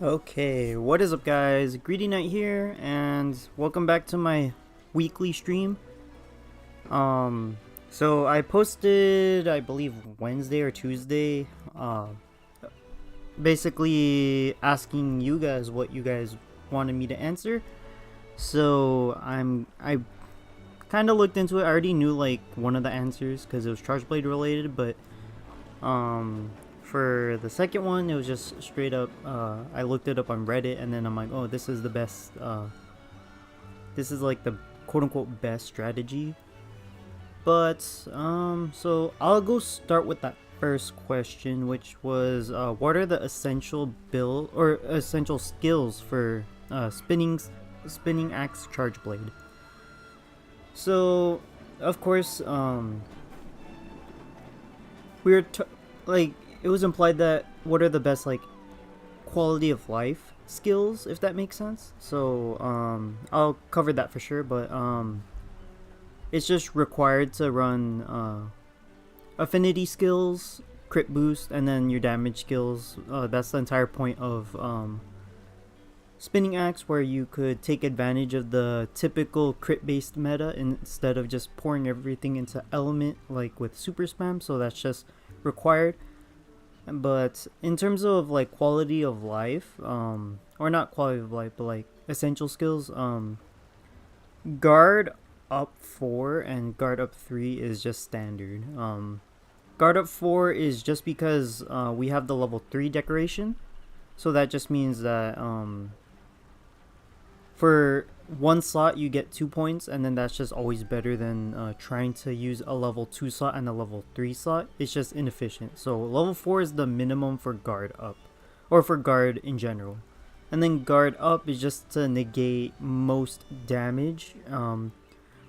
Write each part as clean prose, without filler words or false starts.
Okay, what is up guys? Greedy Knight here and welcome back to my weekly stream. So I posted I believe Wednesday or Tuesday basically asking you guys what you guys wanted me to answer. So I kind of looked into it. I already knew like one of the answers cuz it was Charge Blade related, but for the second one, it was just straight up. I looked it up on Reddit, and then I'm like, oh, this is the best. This is like the quote unquote best strategy. But so I'll go start with that first question, which was, what are the essential build or essential skills for spinning axe charge blade? So, of course, we were like it was implied that what are the best like quality of life skills, if that makes sense. So I'll cover that for sure, but it's just required to run affinity skills, crit boost, and then your damage skills. That's the entire point of spinning axe, where you could take advantage of the typical crit based meta instead of just pouring everything into element like with super spam. So that's just required. But in terms of like quality of life, or not quality of life, but like essential skills, guard up 4 and guard up 3 is just standard. Guard up 4 is just because we have the level 3 decoration, so that just means that for one slot you get 2 points, and then that's just always better than trying to use a level 2 slot and a level 3 slot. It's just inefficient. So level 4 is the minimum for guard up, or for guard in general, and then guard up is just to negate most damage.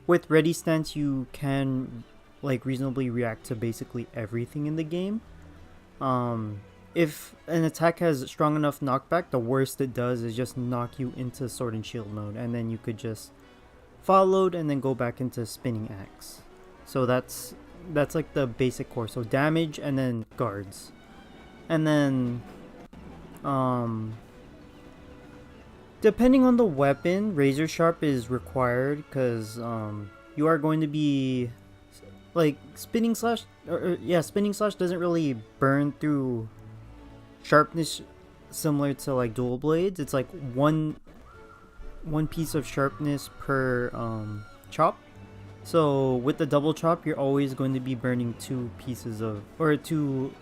With ready stance you can like reasonably react to basically everything in the game. If an attack has strong enough knockback, the worst it does is just knock you into sword and shield mode, and then you could just follow and then go back into spinning axe. So that's like the basic core. So damage and then guards, and then depending on the weapon, razor sharp is required because you are going to be like spinning slash, spinning slash doesn't really burn through sharpness similar to like dual blades. It's like one piece of sharpness per chop. So with the double chop you're always going to be burning 2 pieces of, or 2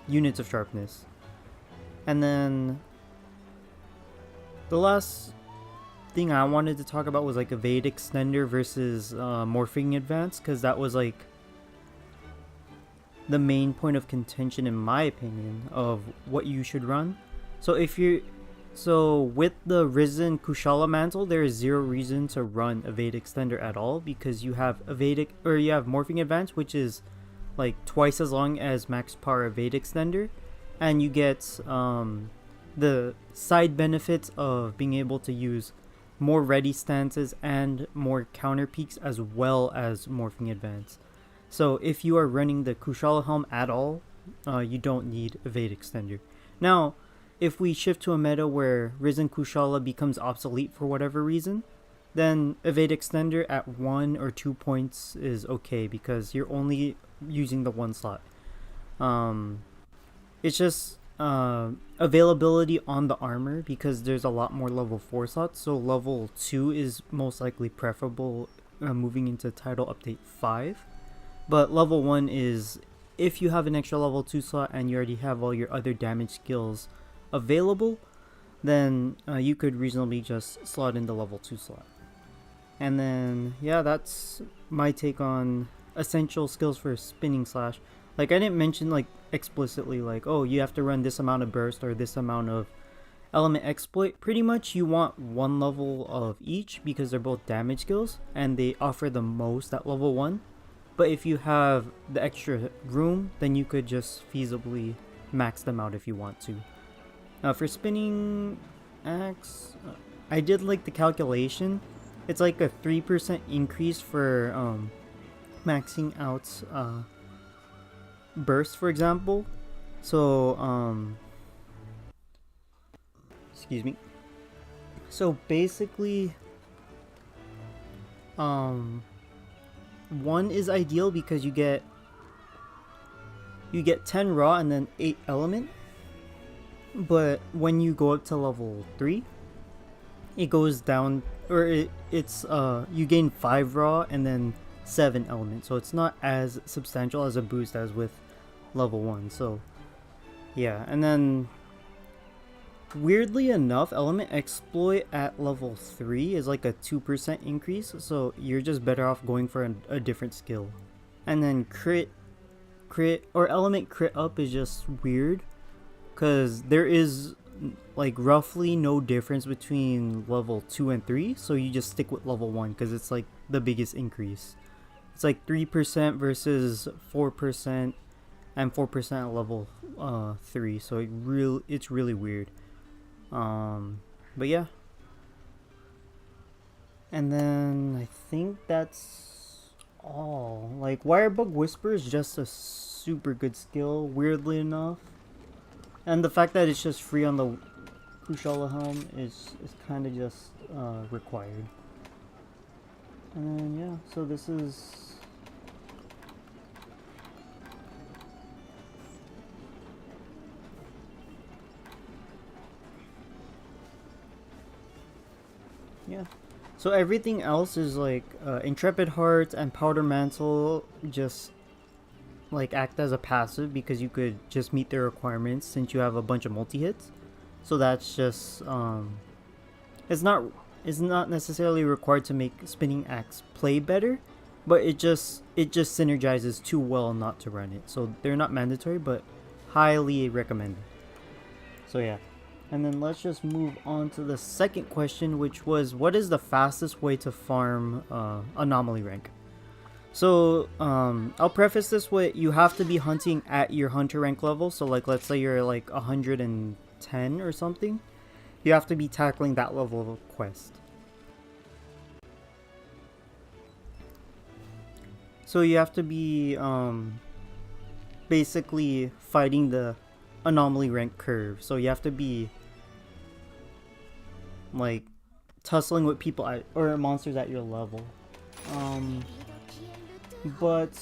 units of sharpness. And then the last thing I wanted to talk about was like evade extender versus morphing advance, because that was like the main point of contention in my opinion of what you should run. So with the Risen Kushala Mantle, there is 0 reason to run evade extender at all, because you have you have morphing advance, which is like twice as long as max power evade extender, and you get the side benefits of being able to use more ready stances and more counter peaks, as well as morphing advance. So if you are running the Kushala Helm at all, you don't need evade extender. Now, if we shift to a meta where Risen Kushala becomes obsolete for whatever reason, then evade extender at 1 or 2 points is okay, because you're only using the 1 slot. It's just availability on the armor, because there's a lot more level 4 slots. So level 2 is most likely preferable moving into Title Update 5. But level 1 is if you have an extra level 2 slot and you already have all your other damage skills available, then you could reasonably just slot in the level 2 slot. And then yeah, that's my take on essential skills for spinning slash. Like I didn't mention like explicitly like, oh, you have to run this amount of burst or this amount of element exploit. Pretty much you want 1 level of each, because they're both damage skills and they offer the most at level 1. But if you have the extra room, then you could just feasibly max them out if you want to. For spinning axe, I did like the calculation. It's like a 3% increase for maxing out burst, for example. So excuse me. So basically, 1 is ideal because you get 10 raw and then 8 element. But when you go up to level 3, it goes down, or it's you gain 5 raw and then 7 element. So it's not as substantial as a boost as with level 1. So yeah, and then weirdly enough, element exploit at level 3 is like a 2% increase, so you're just better off going for a different skill. And then crit or element crit up is just weird because there is like roughly no difference between level 2 and 3, so you just stick with level 1 because it's like the biggest increase. It's like 3% versus 4% and 4% at level 3, so it's really weird. But yeah. And then I think that's all. Like, Wirebug Whisper is just a super good skill, weirdly enough. And the fact that it's just free on the Kushala helm is kind of just required. And then yeah, so this is... yeah. So everything else is like Intrepid Heart and Powder Mantle just like act as a passive because you could just meet their requirements since you have a bunch of multi-hits. So that's just it's not necessarily required to make Spinning Axe play better, but it just synergizes too well not to run it. So they're not mandatory, but highly recommended. So yeah. And then let's just move on to the second question, which was, what is the fastest way to farm anomaly rank? So I'll preface this with, you have to be hunting at your hunter rank level. So like, let's say you're like 110 or something. You have to be tackling that level of quest. So you have to be basically fighting the anomaly rank curve. So you have to be like tussling with people or monsters at your level. But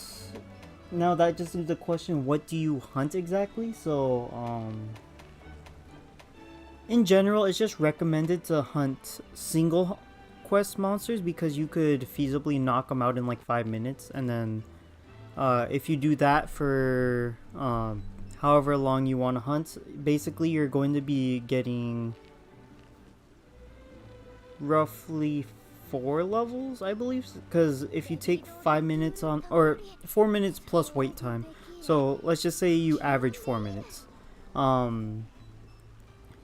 now that just leaves the question, what do you hunt exactly? So in general, it's just recommended to hunt single quest monsters because you could feasibly knock them out in like 5 minutes. And then if you do that for however long you want to hunt, basically you're going to be getting roughly 4 levels, I believe, because if you take 5 minutes on, or 4 minutes plus wait time, so let's just say you average 4 minutes,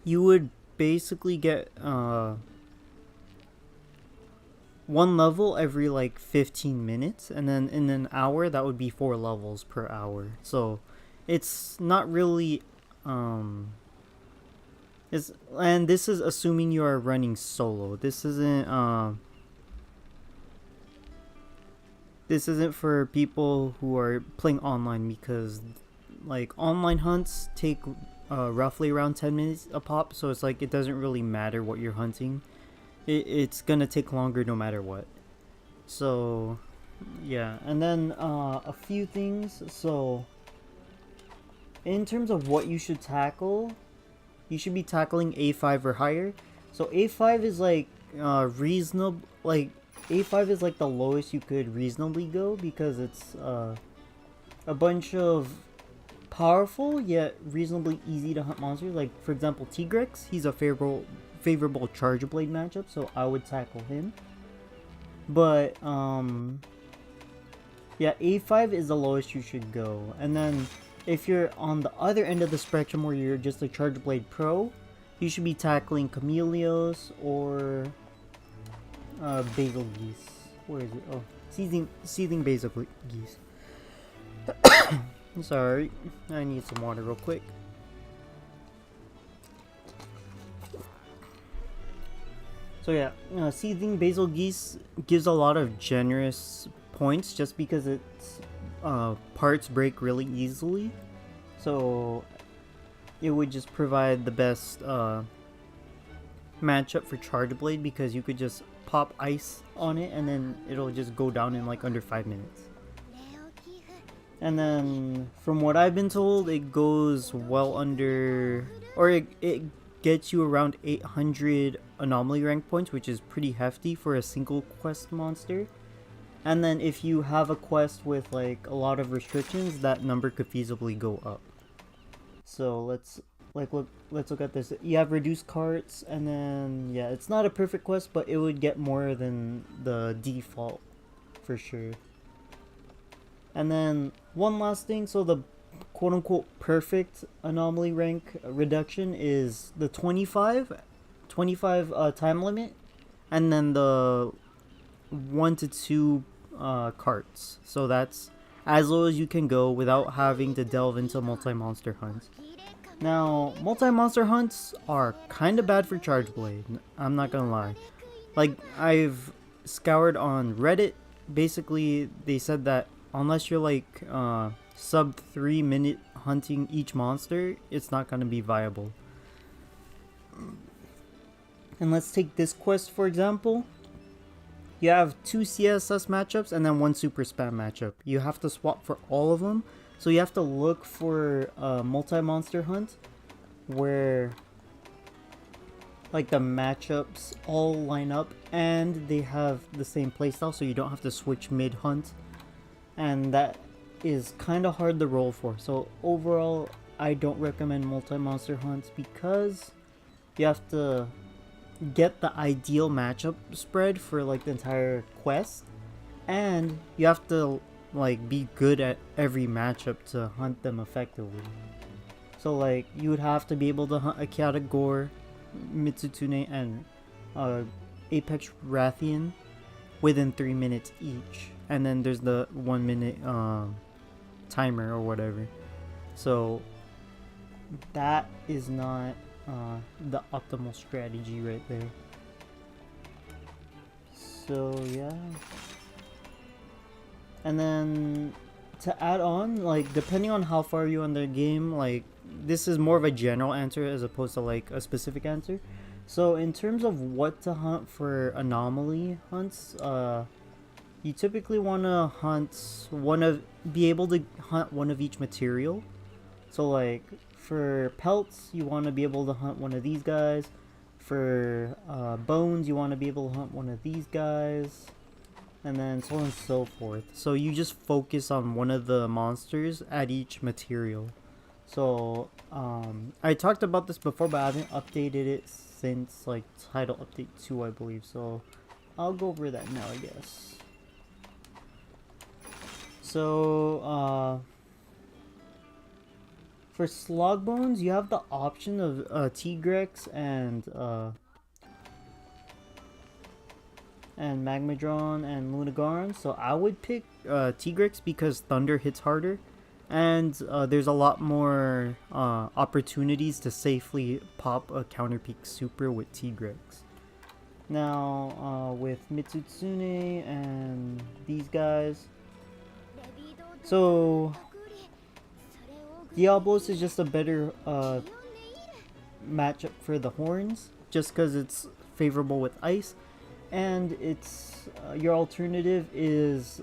you would basically get 1 level every like 15 minutes, and then in an hour that would be 4 levels per hour. So it's not really and this is assuming you are running solo. This isn't for people who are playing online, because like online hunts take roughly around 10 minutes a pop, so it's like it doesn't really matter what you're hunting. It's gonna take longer no matter what. So yeah, and then a few things. So in terms of what you should tackle, you should be tackling A5 or higher. So A5 is like reasonable, like A5 is like the lowest you could reasonably go, because it's a bunch of powerful yet reasonably easy to hunt monsters. Like for example, Tigrex, he's a favorable Charge Blade matchup, so I would tackle him. But yeah, A5 is the lowest you should go. And then if you're on the other end of the spectrum where you're just a Charge Blade Pro, you should be tackling Chameleos or Basil Geese. Where is it? Oh, Seething Basil Geese. I'm sorry, I need some water real quick. So yeah, Seething Basil Geese gives a lot of generous points just because it's parts break really easily, so it would just provide the best matchup for Charge Blade because you could just pop ice on it and then it'll just go down in like under 5 minutes. And then from what I've been told, it goes well under, or it gets you around 800 anomaly rank points, which is pretty hefty for a single quest monster. And then if you have a quest with like a lot of restrictions, that number could feasibly go up. So let's look at this. You have reduced carts, and then yeah, it's not a perfect quest, but it would get more than the default for sure. And then one last thing, so the quote-unquote perfect anomaly rank reduction is the 25 time limit, and then the 1 to 2 carts. So that's as low as you can go without having to delve into multi-monster hunts. Now, multi-monster hunts are kind of bad for Charge Blade, I'm not gonna lie. Like, I've scoured on Reddit, basically they said that unless you're like sub 3 minute hunting each monster, it's not gonna be viable. And let's take this quest for example. You have 2 CSS matchups and then 1 super spam matchup. You have to swap for all of them. So you have to look for a multi-monster hunt where like the matchups all line up and they have the same playstyle, so you don't have to switch mid-hunt. And that is kind of hard to roll for. So overall, I don't recommend multi-monster hunts because you have to get the ideal matchup spread for like the entire quest, and you have to like be good at every matchup to hunt them effectively. So like you would have to be able to hunt a Katagor, Mitsutune, and Apex Rathian within 3 minutes each, and then there's the 1 minute timer or whatever. So that is not the optimal strategy right there. So yeah. And then to add on, like depending on how far you on the game, like this is more of a general answer as opposed to like a specific answer. So in terms of what to hunt for anomaly hunts, you typically want to be able to hunt one of each material. So like for pelts, you want to be able to hunt one of these guys. For bones, you want to be able to hunt one of these guys. And then so on and so forth. So you just focus on one of the monsters at each material. So I talked about this before, but I haven't updated it since like title update 2, I believe. So I'll go over that now, I guess. So for slog bones, you have the option of Tigrex and Magmadron and Lunagaron. So I would pick Tigrex because Thunder hits harder, and there's a lot more opportunities to safely pop a Counterpeak Super with Tigrex. Now with Mitsutune and these guys, so Diablos is just a better matchup for the horns, just because it's favorable with ice. And it's your alternative is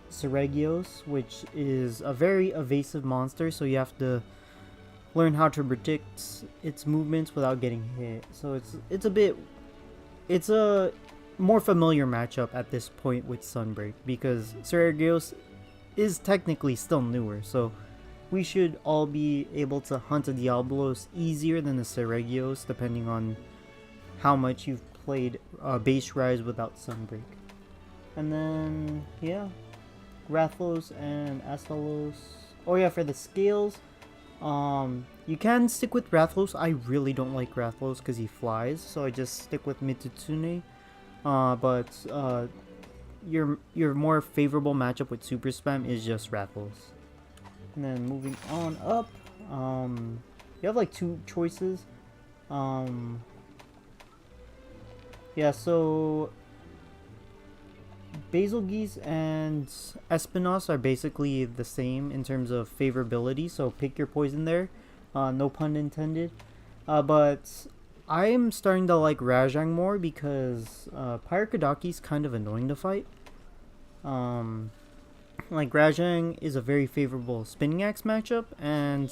Seregios, which is a very evasive monster, so you have to learn how to predict its movements without getting hit. So it's a more familiar matchup at this point with Sunbreak, because Seregios is technically still newer, so we should all be able to hunt a Diablos easier than a Seregios, depending on how much you've played Base Rise without Sunbreak. And then, yeah, Rathlos and Astalos. Oh yeah, for the scales, you can stick with Rathlos. I really don't like Rathlos because he flies, so I just stick with Mitsutune. But your more favorable matchup with Super Spam is just Rathlos. And then moving on up, you have like 2 choices. Yeah, so Basil Geese and Espinos are basically the same in terms of favorability, so pick your poison there. No pun intended. But I'm starting to like Rajang more because Pyrokidaki's kind of annoying to fight. Like Rajang is a very favorable spinning axe matchup, and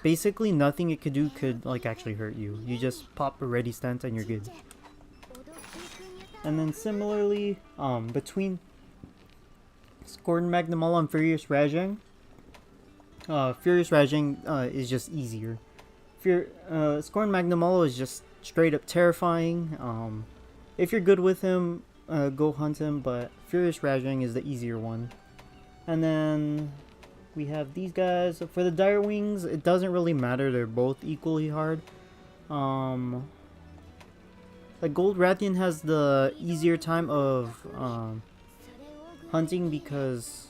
basically nothing it could do could like actually hurt you. You just pop a ready stance and you're good. And then similarly, between Scorn Magnamalo and Furious Rajang, Furious Rajang is just easier. Scorn Magnamalo is just straight up terrifying. If you're good with him, go hunt him, but Furious Rajang is the easier one. And then we have these guys. For the Dire Wings, it doesn't really matter. They're both equally hard. Like Gold Rathian has the easier time of hunting because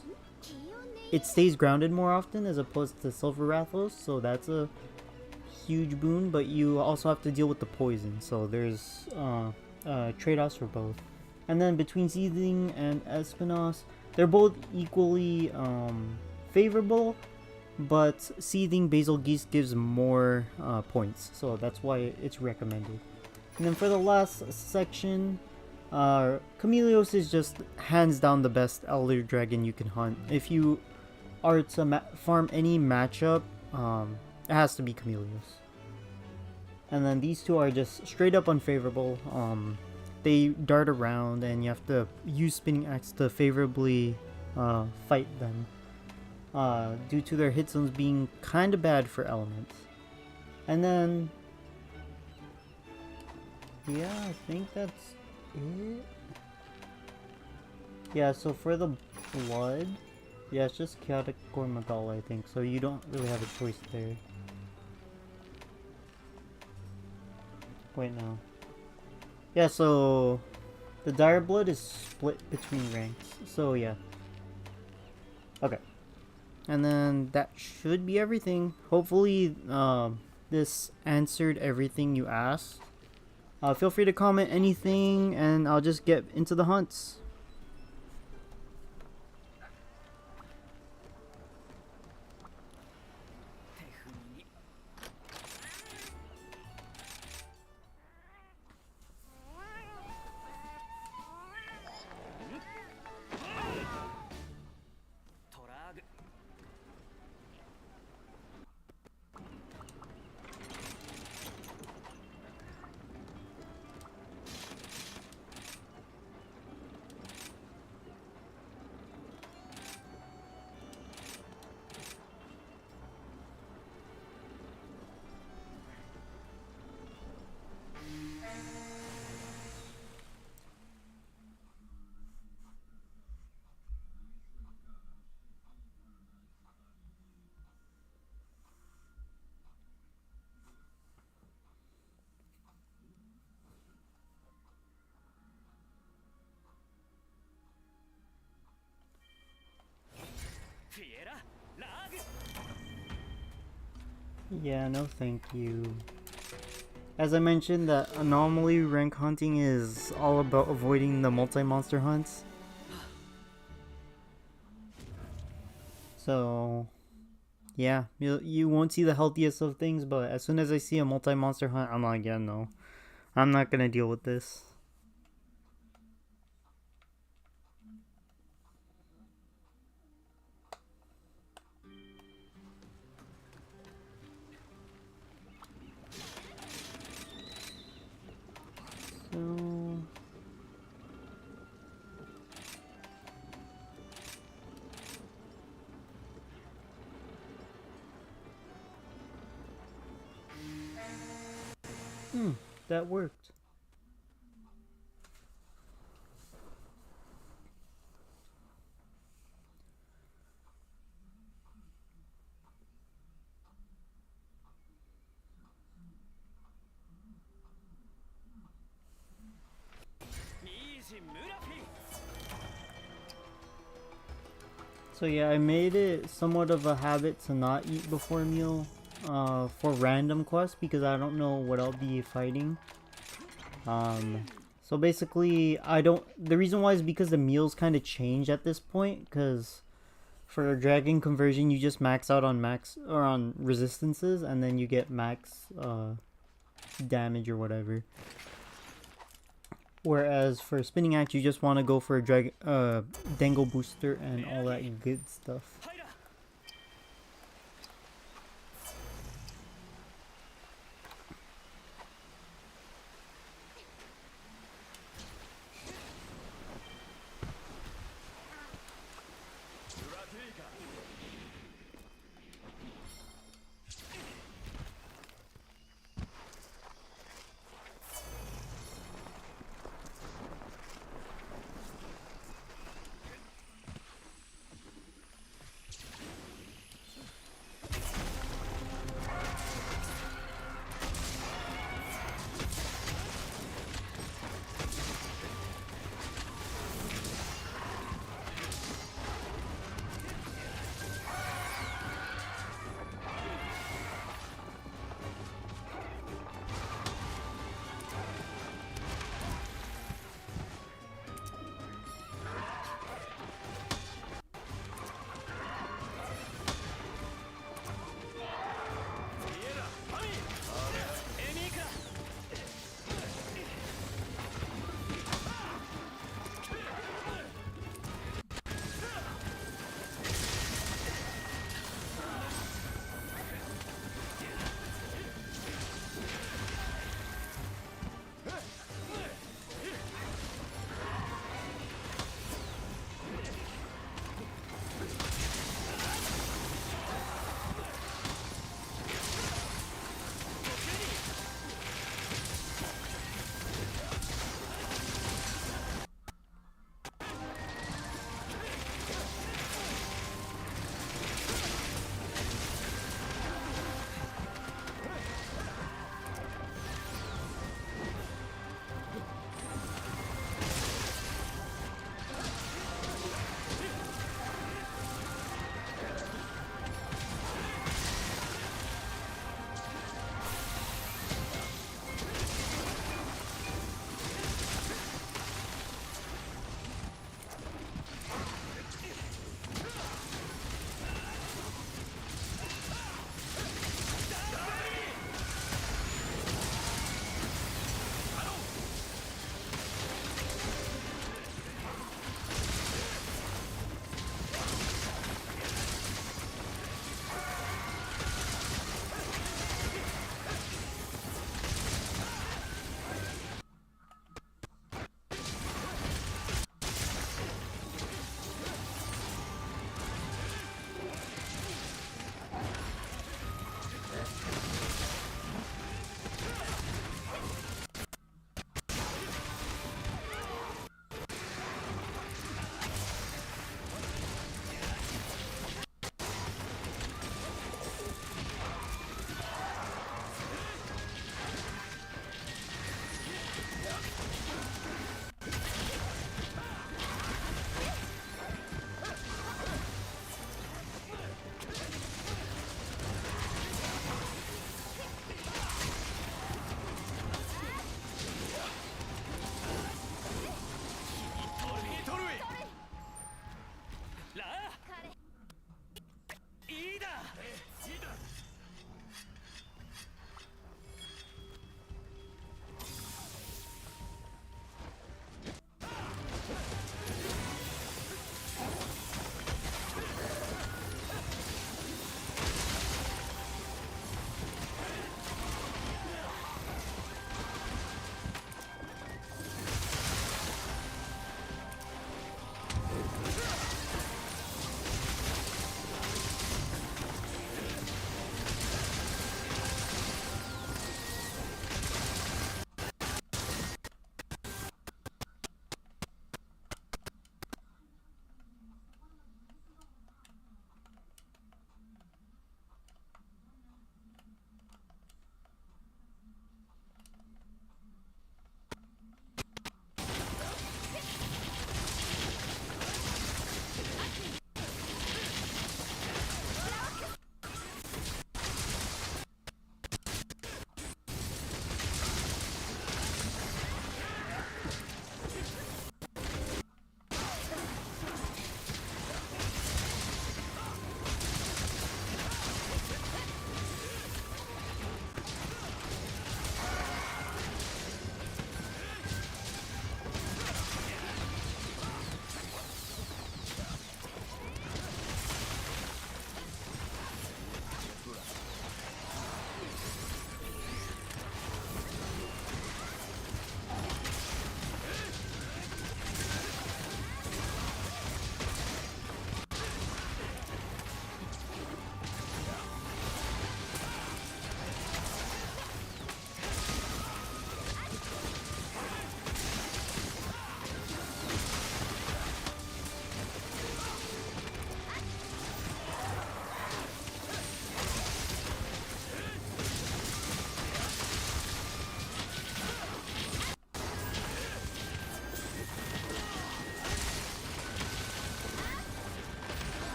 it stays grounded more often as opposed to Silver Rathos, so that's a huge boon, but you also have to deal with the poison, so there's trade-offs for both. And then between Seething and Espinos, they're both equally favorable, but Seething Basil Geese gives more points, so that's why it's recommended. And then for the last section, Chameleos is just hands down the best Elder Dragon you can hunt. If you are to farm any matchup, it has to be Chameleos. And then these two are just straight up unfavorable. They dart around and you have to use Spinning Axe to favorably fight them. Due to their hit zones being kind of bad for elements. And then yeah, I think that's it. Yeah, so for the blood, yeah, it's just Chaotic Gormagala, I think, so you don't really have a choice there. Wait, no. Yeah, so the Dire Blood is split between ranks, so yeah. Okay. And then that should be everything. Hopefully, this answered everything you asked. Feel free to comment anything, and I'll just get into the hunts. Yeah, no thank you. As I mentioned, that anomaly rank hunting is all about avoiding the multi-monster hunts. So, yeah, you won't see the healthiest of things, but as soon as I see a multi-monster hunt, I'm like, yeah, no. I'm not gonna deal with this. So... that worked. So yeah, I made it somewhat of a habit to not eat before meal for random quests because I don't know what I'll be fighting. So basically, I don't. The reason why is because the meals kind of change at this point. Because for dragon conversion, you just max out on max or on resistances, and then you get max damage or whatever. Whereas for spinning axe, you just want to go for a dangle booster and all that good stuff.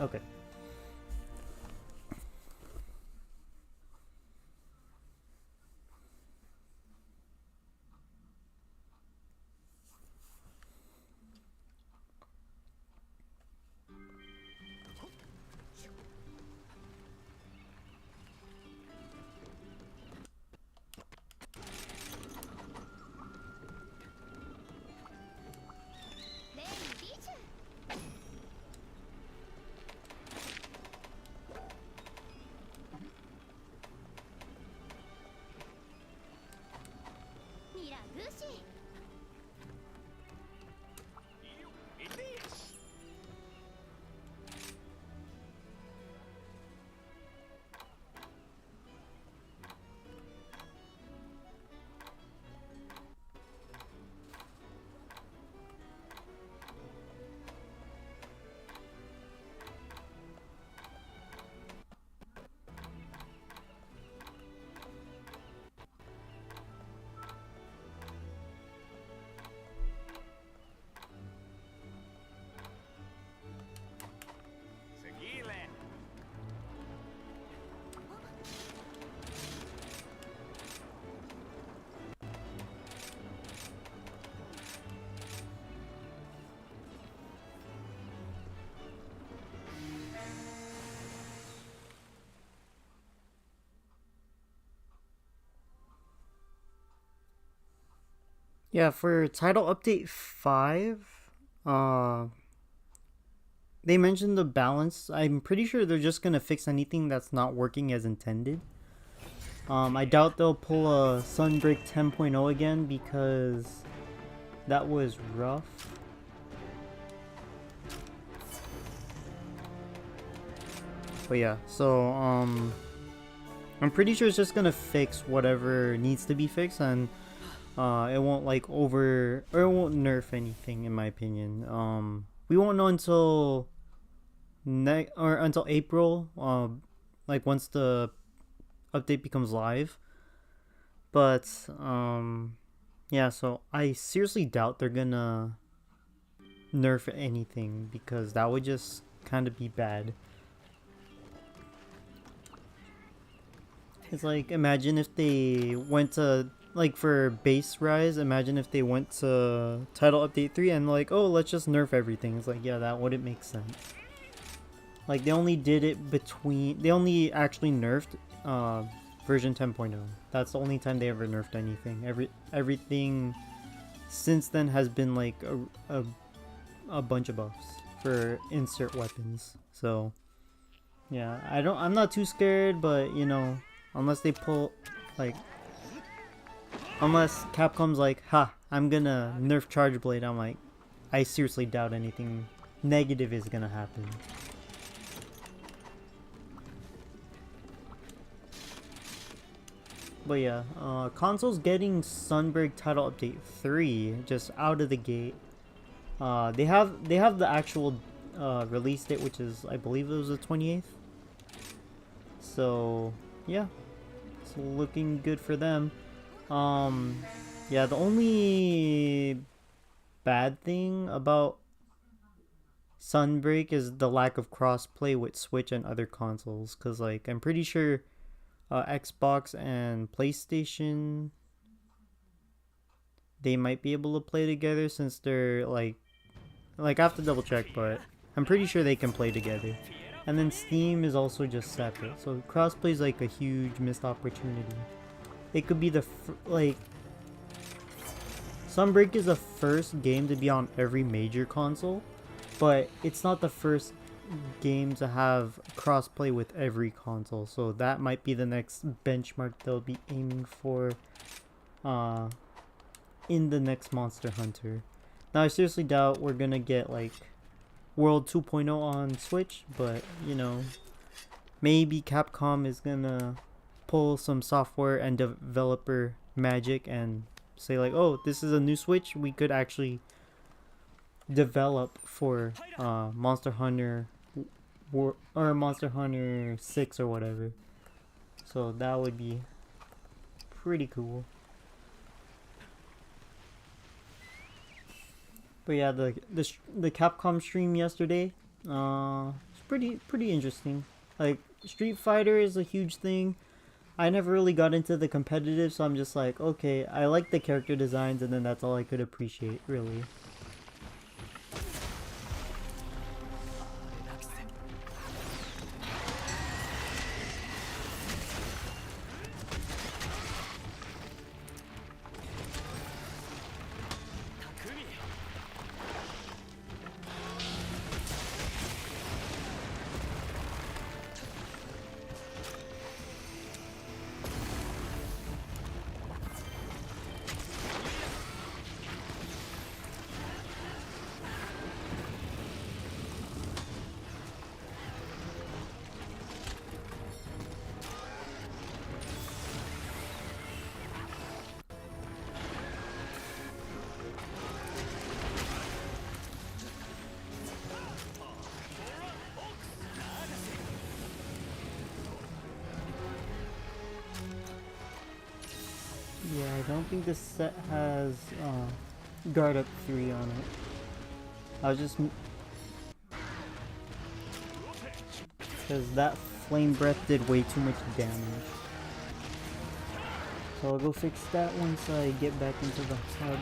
Okay. Yeah, for title update 5, uh they mentioned the balance. I'm pretty sure they're just gonna fix anything that's not working as intended. I doubt they'll pull a Sunbreak 10.0 again because that was rough. But yeah, so I'm pretty sure it's just gonna fix whatever needs to be fixed, and it won't like over or it won't nerf anything in my opinion. We won't know until until April, like once the update becomes live. But yeah, so I seriously doubt they're gonna nerf anything because that would just kind of be bad. It's like, imagine if they went to, like for base rise, imagine if they went to title update 3 and like, oh, let's just nerf everything. It's like, yeah, that wouldn't make sense. Like, they only did it between, they only actually nerfed version 10.0. That's the only time they ever nerfed anything. Everything since then has been like a bunch of buffs for insert weapons. So yeah, I'm not too scared, but you know, unless they pull, like, unless Capcom's like, ha, I'm gonna nerf Charge Blade, I'm like, I seriously doubt anything negative is gonna happen. But yeah, console's getting Sunbreak Title Update 3 just out of the gate. They have the actual release date, which is, I believe it was the 28th. So yeah, it's looking good for them. Yeah, the only bad thing about Sunbreak is the lack of crossplay with Switch and other consoles, because like I'm pretty sure Xbox and PlayStation, they might be able to play together since they're like I have to double check, but I'm pretty sure they can play together. And then Steam is also just separate, so crossplay is like a huge missed opportunity. It could be the like Sunbreak is the first game to be on every major console, but it's not the first game to have crossplay with every console. So that might be the next benchmark they'll be aiming for in the next Monster Hunter. Now I seriously doubt we're gonna get like World 2.0 on Switch, but you know, maybe Capcom is gonna pull some software and developer magic and say like, oh, this is a new Switch, we could actually develop for Monster Hunter or Monster Hunter 6 or whatever. So that would be pretty cool. But yeah, the Capcom stream yesterday, It's pretty interesting. Like Street Fighter is a huge thing. I never really got into the competitive, so I'm just like, okay, I like the character designs, and then that's all I could appreciate, really. Yeah, I don't think this set has guard up 3 on it. I was just... because that flame breath did way too much damage. So I'll go fix that once I get back into the hub.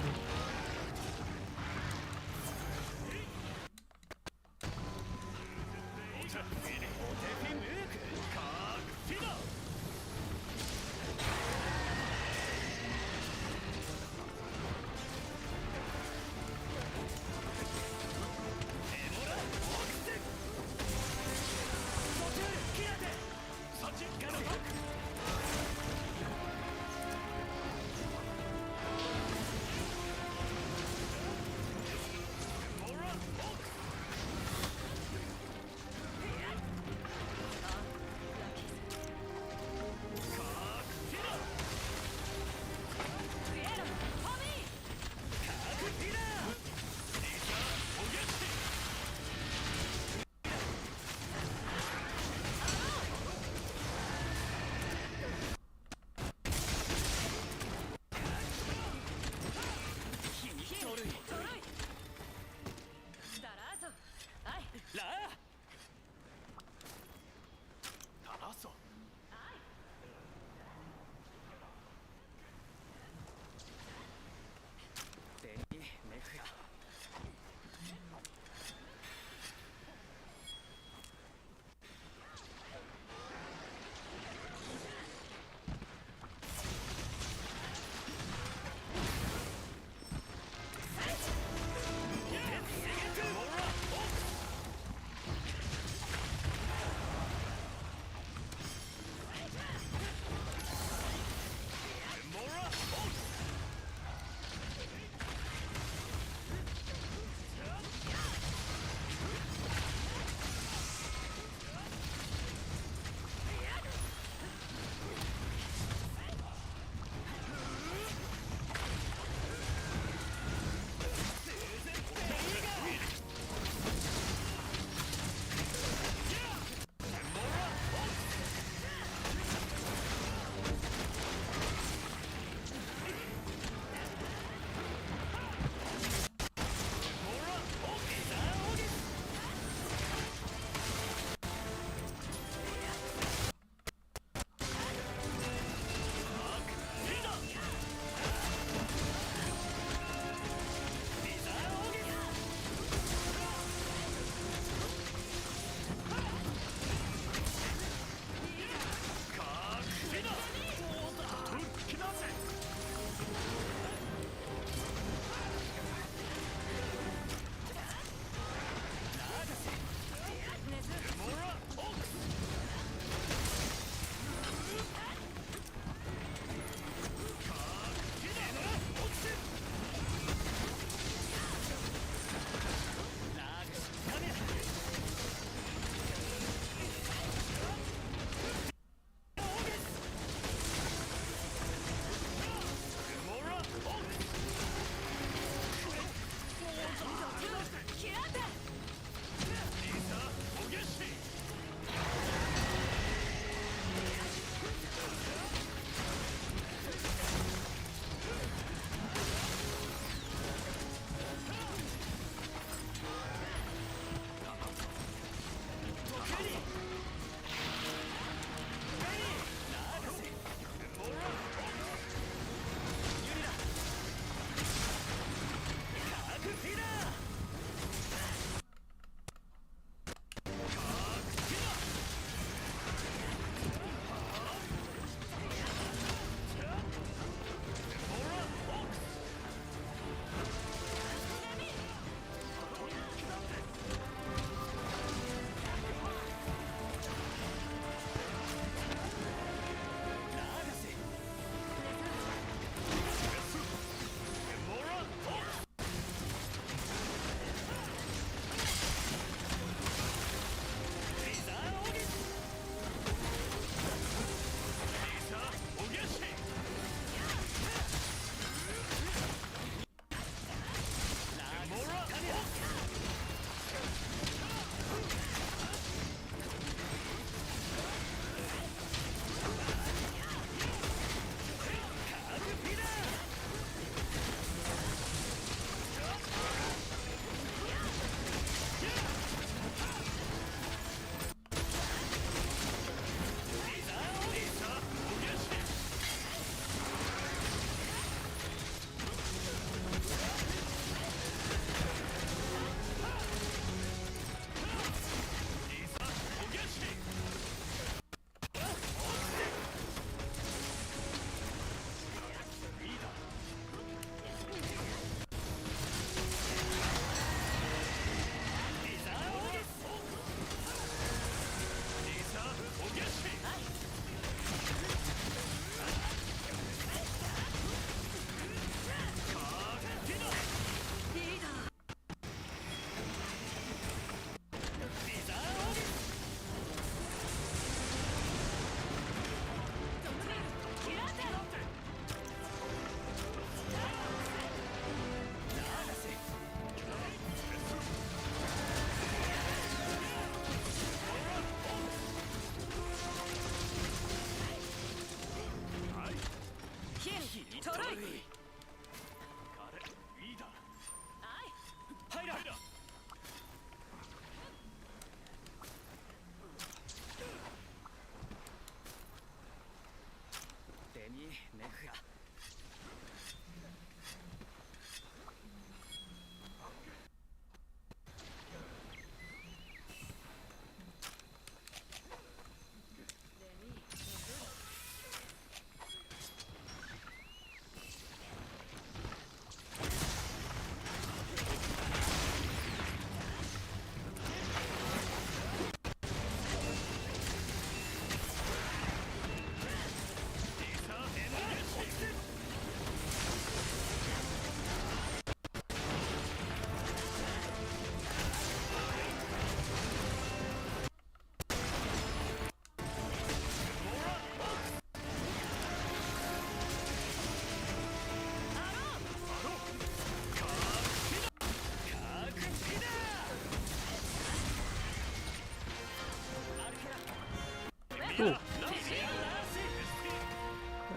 Cool.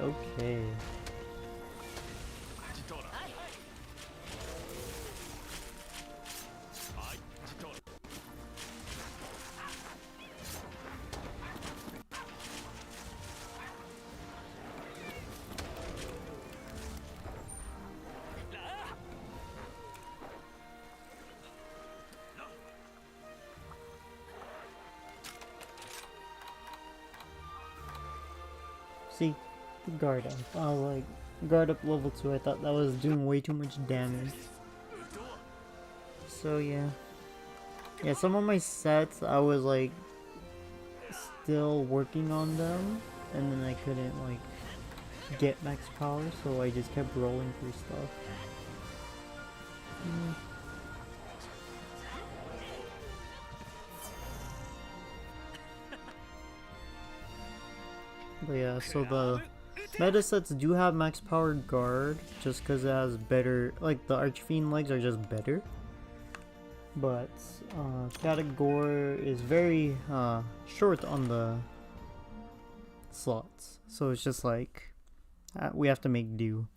Okay. See, guard up. I was like, guard up level 2. I thought that was doing way too much damage. So yeah. Yeah, some of my sets, I was like, still working on them. And then I couldn't like, get max power. So I just kept rolling through stuff. But yeah, so the meta sets do have max power guard just because it has better, like the Archfiend legs are just better. But Category is very short on the slots, so it's just like we have to make do.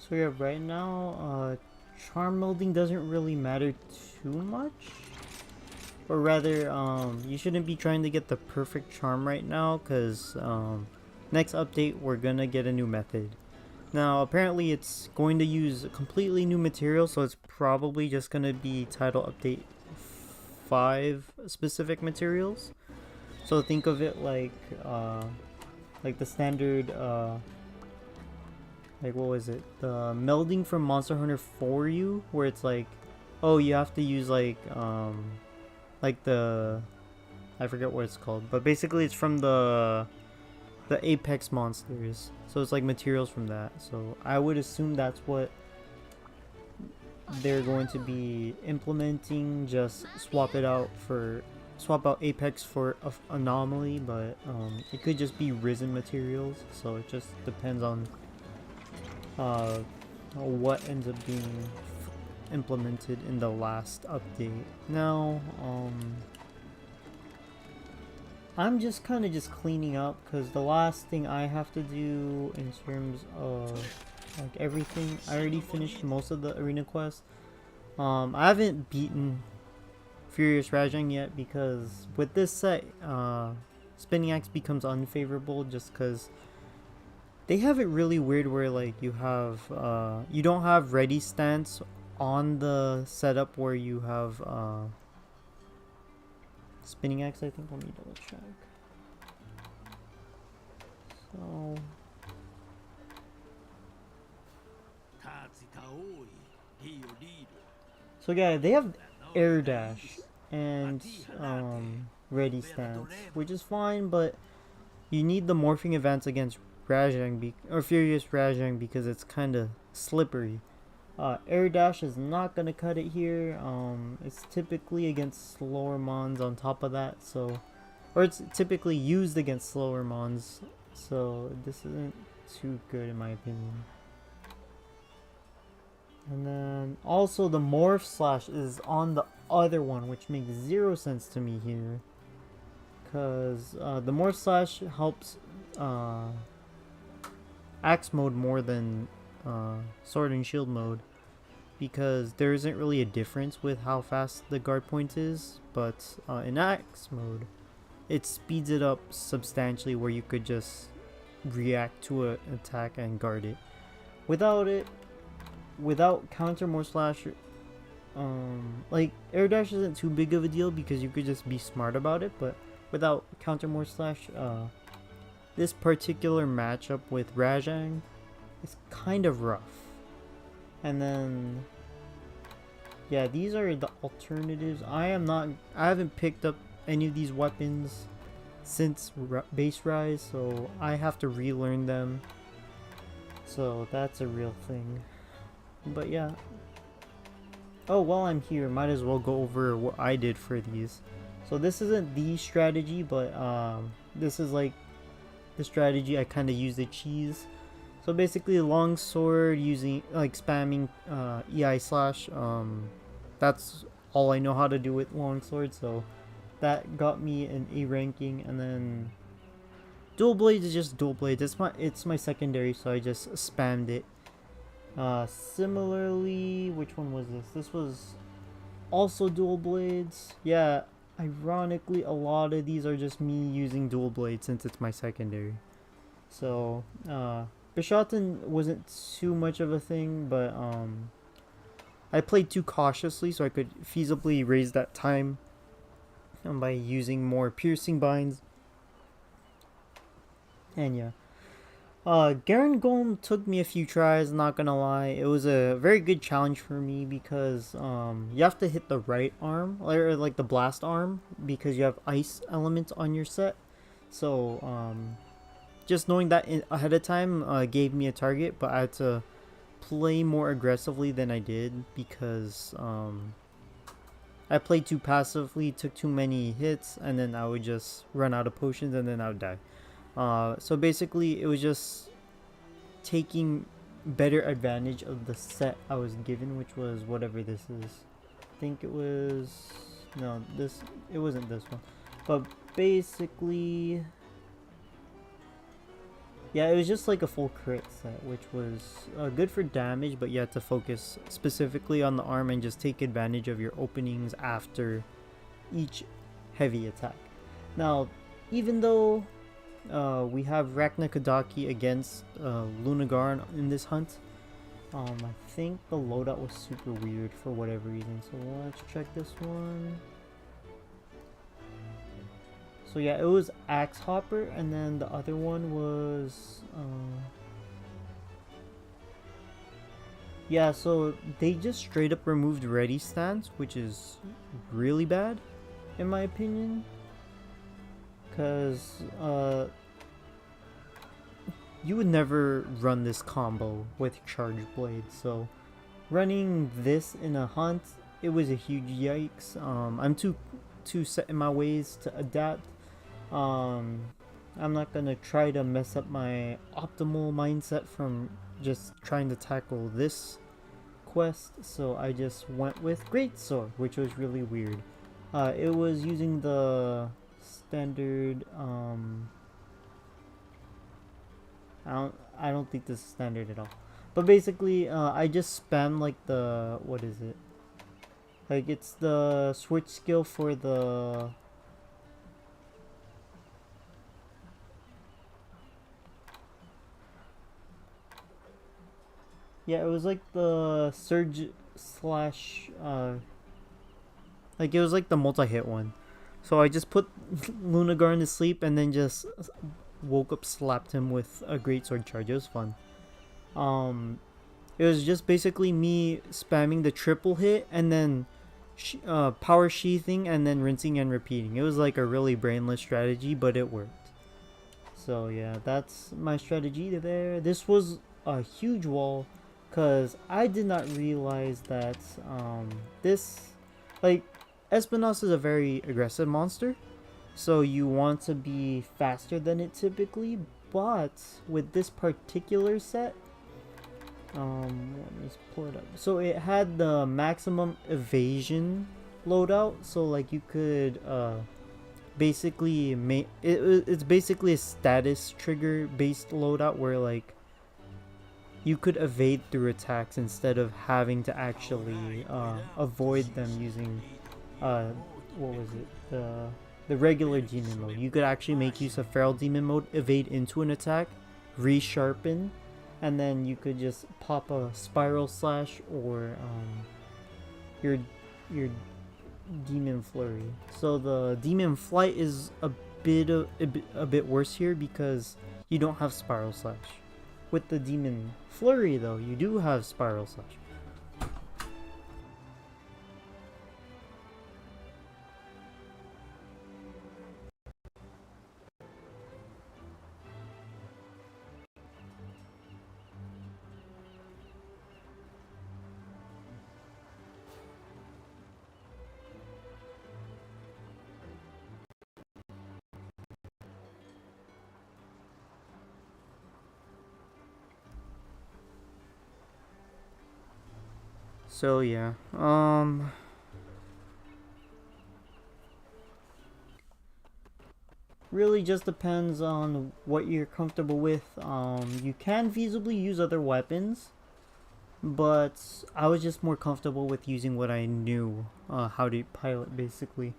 So yeah, right now, charm melding doesn't really matter too much. Or rather, you shouldn't be trying to get the perfect charm right now, because next update we're gonna get a new method. Now apparently it's going to use completely new material, so it's probably just gonna be title update 5 specific materials. So think of it like the standard like what was it? The melding from Monster Hunter 4U, where it's like, oh, you have to use like the I forget what it's called, but basically it's from the Apex monsters. So it's like materials from that. So I would assume that's what they're going to be implementing. Just swap out Apex for Anomaly, but it could just be risen materials. So it just depends on what ends up being implemented in the last update. Now, I'm just kind of just cleaning up because the last thing I have to do in terms of like everything, I already finished most of the arena quests. I haven't beaten Furious Rajang yet because with this set, Spinning Axe becomes unfavorable just because they have it really weird where like you don't have ready stance on the setup where you have Spinning Axe, I think. Let me double check. So yeah, they have air dash and ready stance, which is fine, but you need the morphing events against Rajang or Furious Rajang because it's kind of slippery. Air dash is not gonna cut it here. It's typically against slower mons on top of that, or it's typically used against slower mons, so this isn't too good in my opinion. And then also the morph slash is on the other one, which makes zero sense to me here, because the morph slash helps axe mode more than sword and shield mode, because there isn't really a difference with how fast the guard point is, but in axe mode it speeds it up substantially where you could just react to an attack and guard it. Without counter more slash, like air dash isn't too big of a deal because you could just be smart about it, but without counter more slash, this particular matchup with Rajang is kind of rough. And then yeah, these are the alternatives. I haven't picked up any of these weapons since base rise, so I have to relearn them, so that's a real thing. But yeah, oh, while I'm here, might as well go over what I did for these. So this isn't the strategy, but this is like the strategy I kind of use the cheese. So basically long sword using like spamming EI slash, that's all I know how to do with long sword, so that got me an A ranking. And then dual blades is just dual blades, it's my secondary, so I just spammed it. Similarly, which one was this? This was also dual blades. Yeah, ironically a lot of these are just me using dual blades since it's my secondary. So Bishotten wasn't too much of a thing, but I played too cautiously so I could feasibly raise that time by using more piercing binds. And yeah, Garen Golem took me a few tries, not gonna lie. It was a very good challenge for me because you have to hit the right arm, or like the blast arm, because you have ice elements on your set. So just knowing that ahead of time gave me a target, but I had to play more aggressively than I did because I played too passively, took too many hits, and then I would just run out of potions and then I would die. So basically it was just taking better advantage of the set I was given, which was whatever this is. I think it was, no, it wasn't this one, but basically yeah, it was just like a full crit set, which was good for damage, but you had to focus specifically on the arm and just take advantage of your openings after each heavy attack. Now, even though we have Ragna Kadaki against Lunagar in this hunt, I think the loadout was super weird for whatever reason, so let's check this one. So yeah, it was Axe Hopper, and then the other one was yeah, so they just straight up removed ready stance, which is really bad in my opinion. because you would never run this combo with Charge Blade, so running this in a hunt, it was a huge yikes. I'm too set in my ways to adapt. I'm not gonna try to mess up my optimal mindset from just trying to tackle this quest, so I just went with Greatsword, which was really weird. It was using the standard. I don't think this is standard at all. But basically, I just spam like the, what is it? Like it's the switch skill for the. Yeah, it was like the surge slash like it was like the multi-hit one. So I just put Lunagar to sleep and then just woke up, slapped him with a greatsword charge. It was fun. It was just basically me spamming the triple hit and then power sheathing and then rinsing and repeating. It was like a really brainless strategy, but it worked. So yeah, that's my strategy there. This was a huge wall because I did not realize that this, like, Espinos is a very aggressive monster, so you want to be faster than it typically, but with this particular set, let me just pull it up. So it had the maximum evasion loadout, so like you could basically make it's basically a status trigger based loadout where like you could evade through attacks instead of having to actually avoid them using what was it, the regular demon mode. You could actually make use of feral demon mode, evade into an attack, resharpen, and then you could just pop a spiral slash or your demon flurry. So the demon flight is a bit worse here because you don't have spiral slash. With the demon flurry though, you do have spiral slash. So yeah, really just depends on what you're comfortable with. You can feasibly use other weapons, but I was just more comfortable with using what I knew how to pilot basically.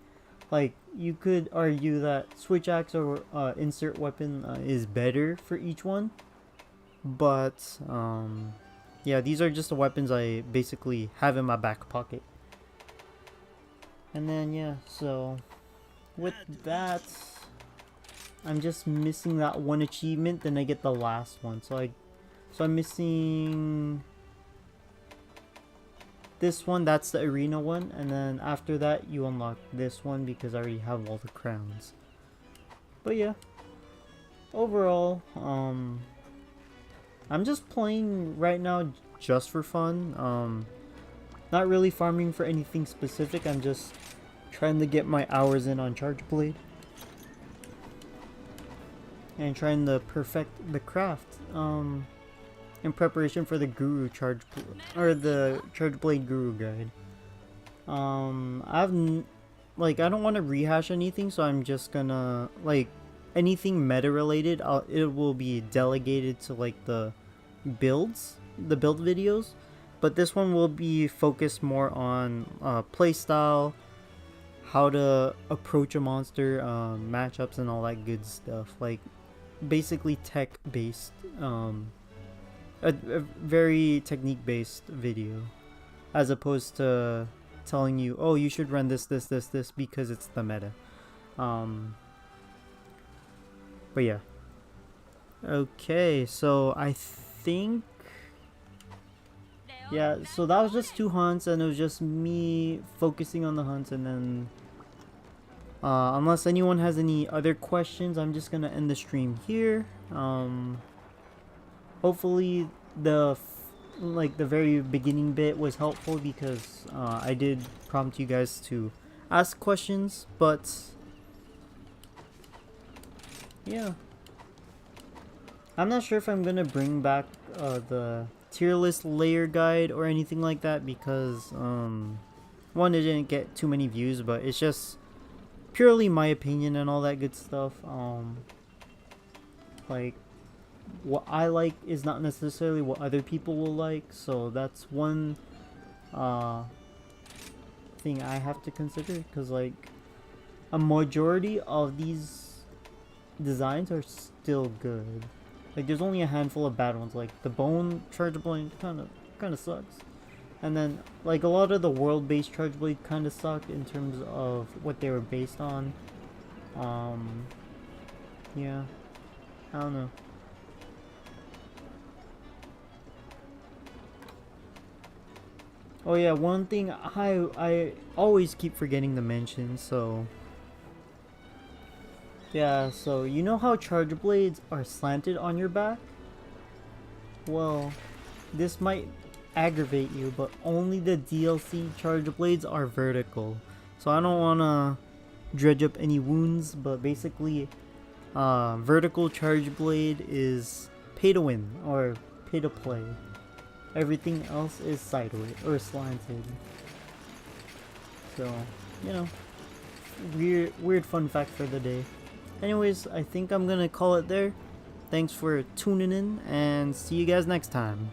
Like, you could argue that switch axe or insert weapon is better for each one, but yeah, these are just the weapons I basically have in my back pocket. And then yeah, so with that, I'm just missing that one achievement, then I get the last one. So I'm missing this one, that's the arena one, and then after that you unlock this one because I already have all the crowns. But yeah, overall, I'm just playing right now just for fun. Not really farming for anything specific. I'm just trying to get my hours in on Charge Blade and trying to perfect the craft in preparation for the Guru Charge or the Charge Blade Guru guide. I don't want to rehash anything, so I'm just gonna like anything meta related. It will be delegated to like the build videos, but this one will be focused more on playstyle, how to approach a monster, matchups, and all that good stuff. Like basically tech based, a very technique based video, as opposed to telling you, oh, you should run this because it's the meta. But yeah. Okay, so I think, yeah, so that was just 2 hunts, and it was just me focusing on the hunts, and then Unless anyone has any other questions, I'm just gonna end the stream here. Hopefully the very beginning bit was helpful because I did prompt you guys to ask questions, but yeah. I'm not sure if I'm gonna bring back the tier list layer guide or anything like that because one, it didn't get too many views, but it's just purely my opinion and all that good stuff. Like what I like is not necessarily what other people will like, so that's one thing I have to consider, because like a majority of these designs are still good. Like there's only a handful of bad ones, like the bone charge blade kind of sucks, and then like a lot of the world-based charge blade kind of sucked in terms of what they were based on. Yeah, I don't know. Oh yeah, one thing I always keep forgetting to mention, so yeah, so you know how charge blades are slanted on your back? Well, this might aggravate you, but only the DLC charge blades are vertical. So I don't want to dredge up any wounds, but basically vertical charge blade is pay to win or pay to play. Everything else is sideways or slanted. So, you know, weird fun fact for the day. Anyways, I think I'm gonna call it there. Thanks for tuning in and see you guys next time.